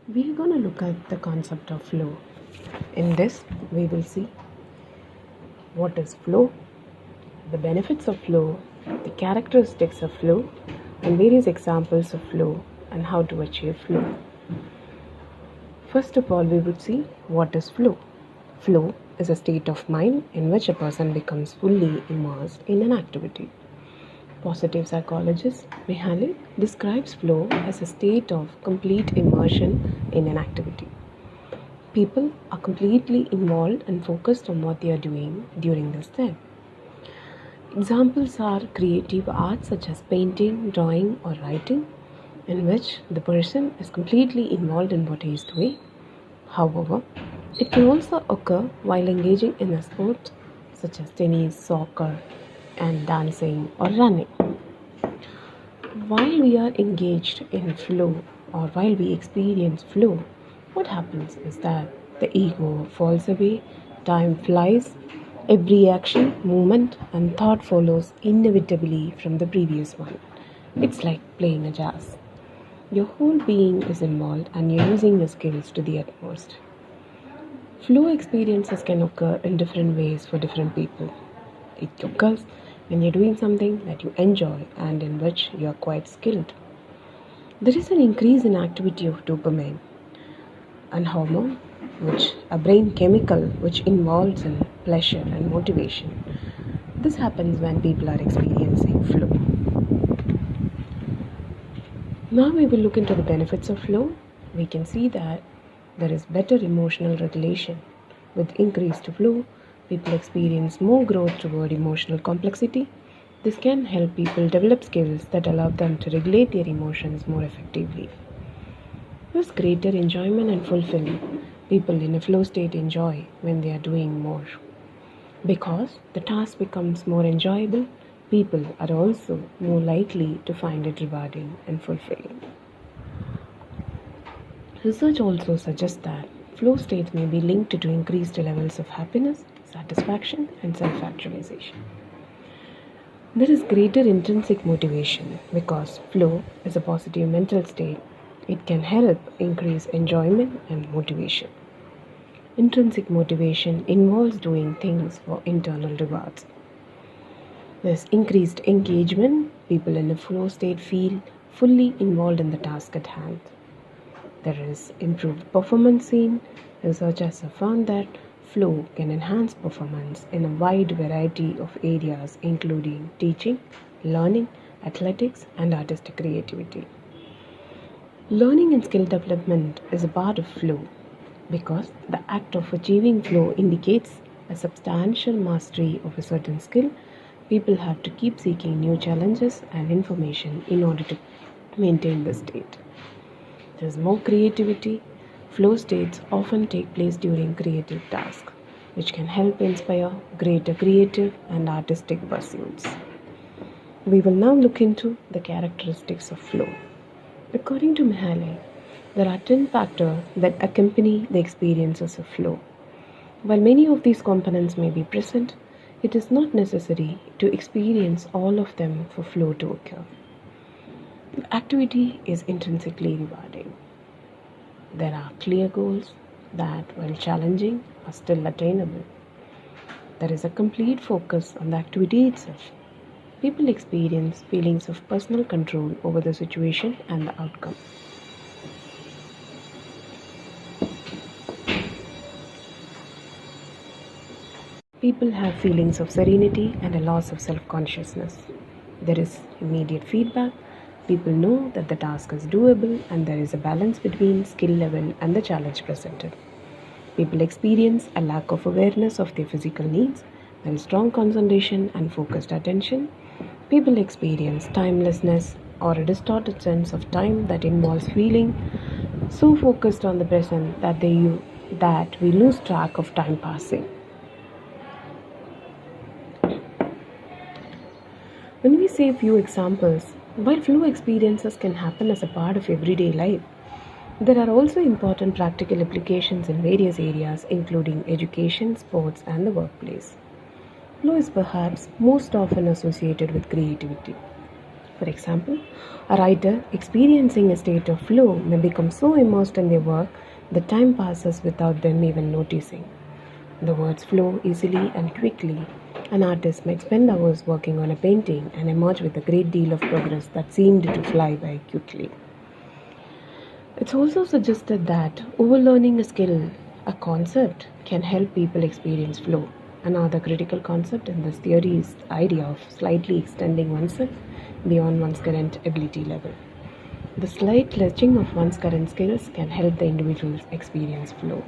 We're going to look at the concept of flow. In this, we will see what is flow, the benefits of flow, the characteristics of flow, and various examples of flow and how to achieve flow. First of all, we would see what is flow. Flow is a state of mind in which a person becomes fully immersed in an activity. Positive psychologist Mihaly describes flow as a state of complete immersion in an activity. People are completely involved and focused on what they are doing during this time. Examples are creative arts such as painting, drawing, or writing, in which the person is completely involved in what he is doing. However, it can also occur while engaging in a sport such as tennis, soccer, and dancing or running. While we are engaged in flow or while we experience flow, what happens is that the ego falls away, time flies, every action, movement, and thought follows inevitably from the previous one. It's like playing a jazz. Your whole being is involved and you're using your skills to the utmost. Flow experiences can occur in different ways for different people. It occurs when you're doing something that you enjoy and in which you are quite skilled. There is an increase in activity of dopamine, an hormone, which a brain chemical which involves in pleasure and motivation. This happens when people are experiencing flow. Now we will look into the benefits of flow. We can see that there is better emotional regulation. With increased flow, people experience more growth toward emotional complexity. This can help people develop skills that allow them to regulate their emotions more effectively. There's greater enjoyment and fulfillment. People in a flow state enjoy when they are doing more. Because the task becomes more enjoyable, people are also more likely to find it rewarding and fulfilling. Research also suggests that flow states may be linked to increased levels of happiness, satisfaction, and self-actualization. There is greater intrinsic motivation because flow is a positive mental state. It can help increase enjoyment and motivation. Intrinsic motivation involves doing things for internal rewards. There's increased engagement. People in a flow state feel fully involved in the task at hand. There is improved performance seen. Researchers have found that flow can enhance performance in a wide variety of areas including teaching, learning, athletics, and artistic creativity. Learning and skill development is a part of flow because the act of achieving flow indicates a substantial mastery of a certain skill. People have to keep seeking new challenges and information in order to maintain the state. There's more creativity. Flow states often take place during creative tasks, which can help inspire greater creative and artistic pursuits. We will now look into the characteristics of flow. According to Mihaly, there are 10 factors that accompany the experiences of flow. While many of these components may be present, it is not necessary to experience all of them for flow to occur. The activity is intrinsically rewarding. There are clear goals that, while challenging, are still attainable. There is a complete focus on the activity itself. People experience feelings of personal control over the situation and the outcome. People have feelings of serenity and a loss of self-consciousness. There is immediate feedback. People know that the task is doable and there is a balance between skill level and the challenge presented. People experience a lack of awareness of their physical needs. There is strong concentration and focused attention. People experience timelessness or a distorted sense of time that involves feeling so focused on the present that we lose track of time passing. When we say few examples, while flow experiences can happen as a part of everyday life, there are also important practical applications in various areas including education, sports, and the workplace. Flow is perhaps most often associated with creativity. For example, a writer experiencing a state of flow may become so immersed in their work that time passes without them even noticing. The words flow easily and quickly. An artist might spend hours working on a painting and emerge with a great deal of progress that seemed to fly by quickly. It's also suggested that overlearning a skill, a concept, can help people experience flow. Another critical concept in this theory is the idea of slightly extending oneself beyond one's current ability level. The slight stretching of one's current skills can help the individuals experience flow.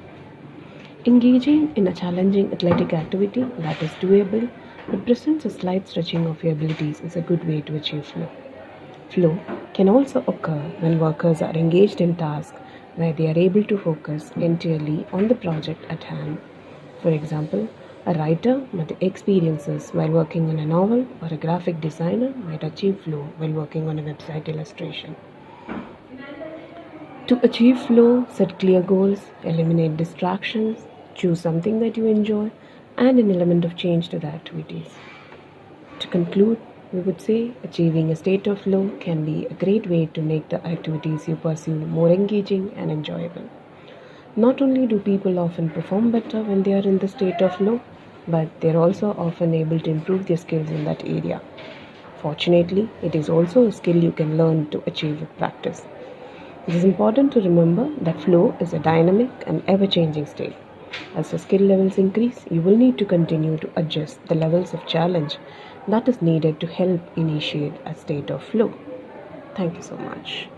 Engaging in a challenging athletic activity that is doable but presents a slight stretching of your abilities is a good way to achieve flow. Flow can also occur when workers are engaged in tasks where they are able to focus entirely on the project at hand. For example, a writer might experience this while working on a novel, or a graphic designer might achieve flow while working on a website illustration. To achieve flow, set clear goals, eliminate distractions, choose something that you enjoy, and an element of change to the activities. To conclude, we would say achieving a state of flow can be a great way to make the activities you pursue more engaging and enjoyable. Not only do people often perform better when they are in the state of flow, but they are also often able to improve their skills in that area. Fortunately, it is also a skill you can learn to achieve with practice. It is important to remember that flow is a dynamic and ever-changing state. As the skill levels increase, you will need to continue to adjust the levels of challenge that is needed to help initiate a state of flow. Thank you so much.